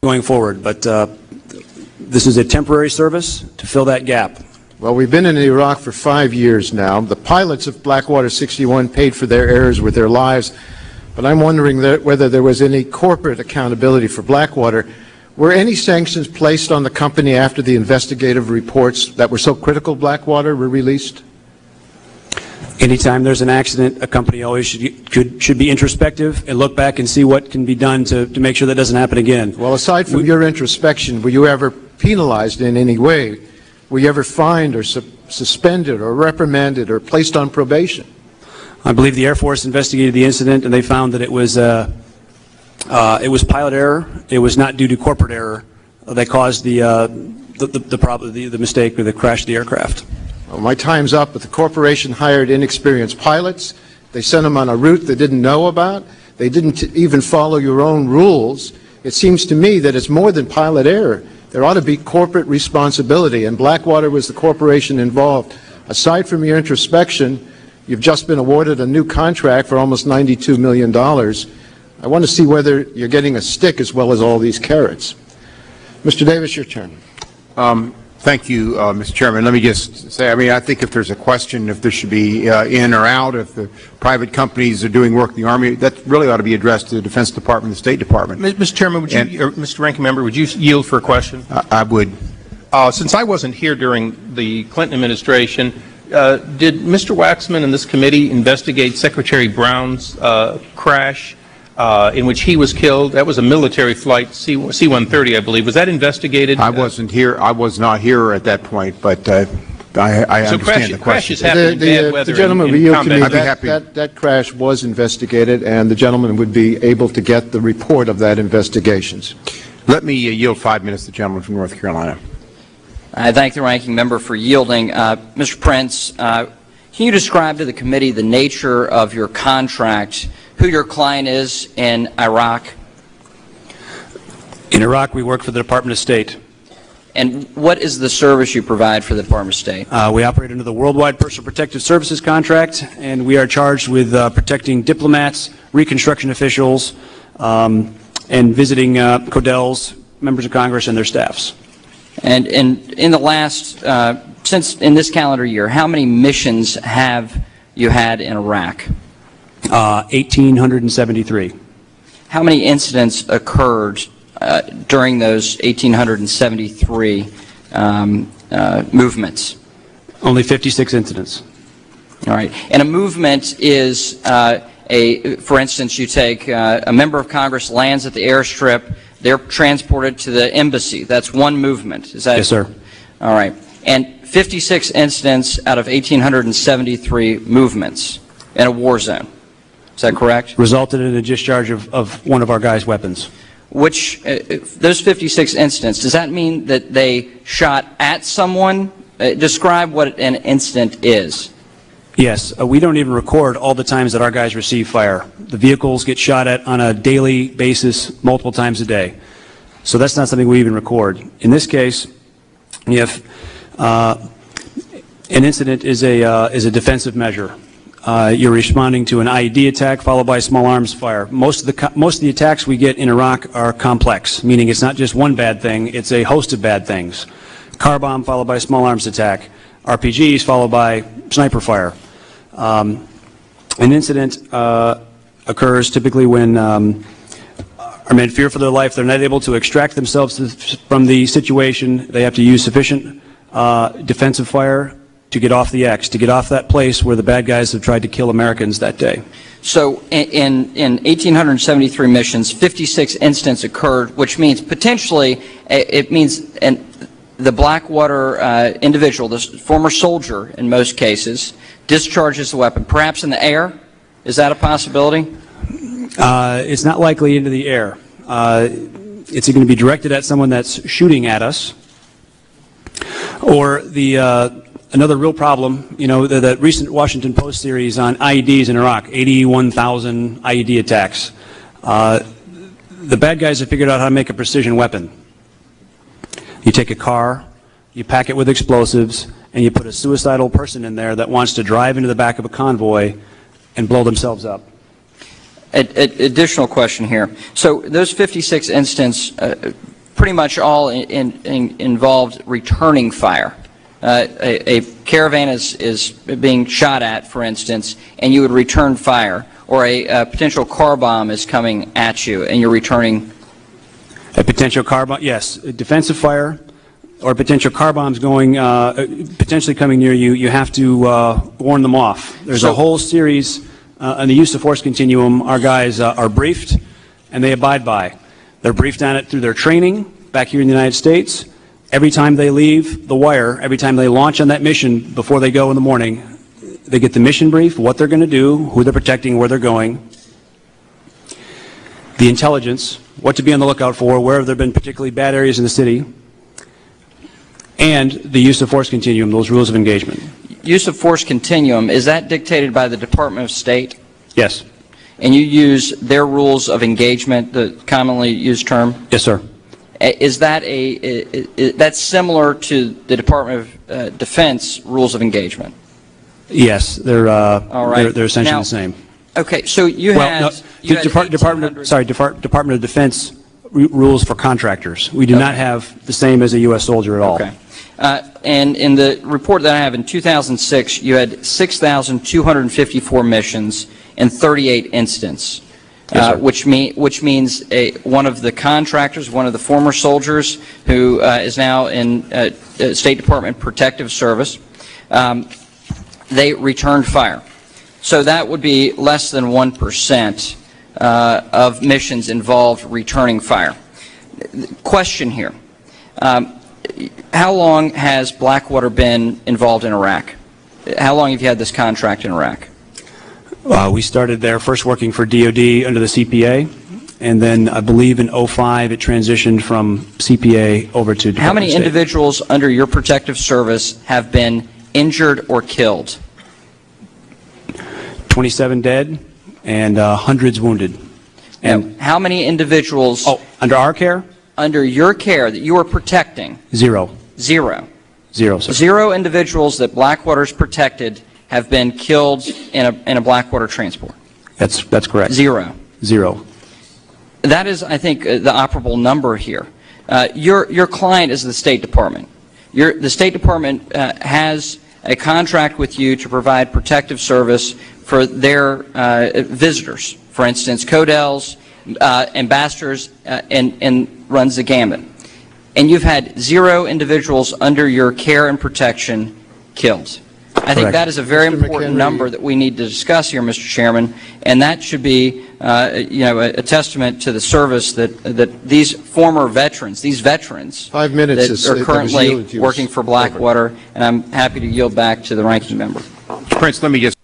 going forward, but this is a temporary service to fill that gap. Well, we've been in Iraq for 5 years now. The pilots of Blackwater 61 paid for their errors with their lives, but I'm wondering whether there was any corporate accountability for Blackwater. Were any sanctions placed on the company after the investigative reports that were so critical of Blackwater were released? Anytime there's an accident, a company always should be introspective and look back and see what can be done to make sure that doesn't happen again. Well, aside from your introspection, were you ever penalized in any way? Were you ever fined or suspended or reprimanded or placed on probation? I believe the Air Force investigated the incident and they found that it was pilot error. It was not due to corporate error that caused the mistake or the crash of the aircraft. Well, my time's up, but the corporation hired inexperienced pilots. They sent them on a route they didn't know about. They didn't even follow your own rules. It seems to me that it's more than pilot error. There ought to be corporate responsibility, and Blackwater was the corporation involved. Aside from your introspection, you've just been awarded a new contract for almost $92 million. I want to see whether you're getting a stick as well as all these carrots. Mr. Davis, your turn. Thank you, Mr. Chairman. Let me just say, I think if there's a question if this should be in or out, if the private companies are doing work in the Army, that really ought to be addressed to the Defense Department and the State Department. Mr. Chairman, would you, Mr. Ranking Member, would you yield for a question? I would. Since I wasn't here during the Clinton administration, did Mr. Waxman and this committee investigate Secretary Brown's crash in which he was killed? That was a military flight, C-130, I believe. Was that investigated? I wasn't here. I was not here at that point, but I understand the question. Crashes happen in bad weather. The gentleman in yield to me that crash was investigated, and the gentleman would be able to get the report of that investigations. Let me yield 5 minutes to the gentleman from North Carolina. I thank the Ranking Member for yielding. Mr. Prince, can you describe to the committee the nature of your contract, who your client is in Iraq? In Iraq, we work for the Department of State. And what is the service you provide for the Department of State? We operate under the Worldwide Personal Protective Services contract, and we are charged with protecting diplomats, reconstruction officials, and visiting CODELs, members of Congress, and their staffs. And in the last, since in this calendar year, how many missions have you had in Iraq? 1,873. How many incidents occurred during those 1,873 movements? Only 56 incidents. All right. And a movement is, for instance, you take a member of Congress lands at the airstrip, they're transported to the embassy. That's one movement. Is that? Yes, sir. All right. And 56 incidents out of 1,873 movements in a war zone. Is that correct? Resulted in a discharge of one of our guys' weapons. Which, those 56 incidents, does that mean that they shot at someone? Describe what an incident is. Yes, we don't even record all the times that our guys receive fire. The vehicles get shot at on a daily basis, multiple times a day. So that's not something we even record. In this case, if an incident is a defensive measure, you're responding to an IED attack followed by small arms fire. Most of the attacks we get in Iraq are complex, meaning it's not just one bad thing, it's a host of bad things. Car bomb followed by small arms attack, RPGs followed by sniper fire. An incident occurs typically when our men fear for their life. They're not able to extract themselves from the situation. They have to use sufficient defensive fire to get off the X, to get off that place where the bad guys have tried to kill Americans that day. So in 1,873 missions, 56 incidents occurred, which means potentially it means the Blackwater individual, this former soldier in most cases, discharges the weapon, perhaps in the air. Is that a possibility? It's not likely into the air. It's going to be directed at someone that's shooting at us. Or another real problem, you know, the recent Washington Post series on IEDs in Iraq, 81,000 IED attacks. The bad guys have figured out how to make a precision weapon. You take a car, you pack it with explosives, and you put a suicidal person in there that wants to drive into the back of a convoy and blow themselves up. Additional question here. So those 56 incidents, pretty much all involved returning fire. A caravan is being shot at, for instance, and you would return fire, or a potential car bomb is coming at you and you're returning. A potential car bomb, yes, a defensive fire or potential car bombs going, potentially coming near you, you have to warn them off. There's a whole series on the use of force continuum. Our guys are briefed and they abide by. They're briefed on it through their training back here in the United States. Every time they leave the wire, every time they launch on that mission before they go in the morning, they get the mission brief, what they're going to do, who they're protecting, where they're going, the intelligence, what to be on the lookout for, where there have been particularly bad areas in the city, and the use of force continuum, those rules of engagement. Use of force continuum, is that dictated by the Department of State? Yes. And you use their rules of engagement, the commonly used term? Yes, sir. Is that that's similar to the Department of Defense rules of engagement? Yes, they're all right. They're essentially now, the same. Okay, so you had Department of Defense rules for contractors. We do not have the same as a U.S. soldier at all. Okay. And in the report that I have in 2006, you had 6,254 missions and 38 incidents, yes, which means one of the contractors, one of the former soldiers who is now in State Department Protective Service, they returned fire. So that would be less than 1% of missions involved returning fire. Question here. How long has Blackwater been involved in Iraq? How long have you had this contract in Iraq? We started there first working for DOD under the CPA, and then I believe in 2005 it transitioned from CPA over to Department How many of State. individuals under your protective service have been injured or killed? 27 dead and hundreds wounded. And now, how many individuals under our care? Under your care that you are protecting? Zero. Zero. Zero, sir. 0 individuals that Blackwater's protected have been killed in a Blackwater transport? That's correct. 0. 0. That is, I think, the operable number here. Your client is the State Department. The State Department has a contract with you to provide protective service for their visitors. For instance, CODELs, ambassadors, and runs the gambit. And you've had 0 individuals under your care and protection killed. I think that is a very important number that we need to discuss here, Mr. Chairman, and that should be, a testament to the service that these former veterans, that are currently working for Blackwater, and I'm happy to yield back to the ranking member. Prince, let me just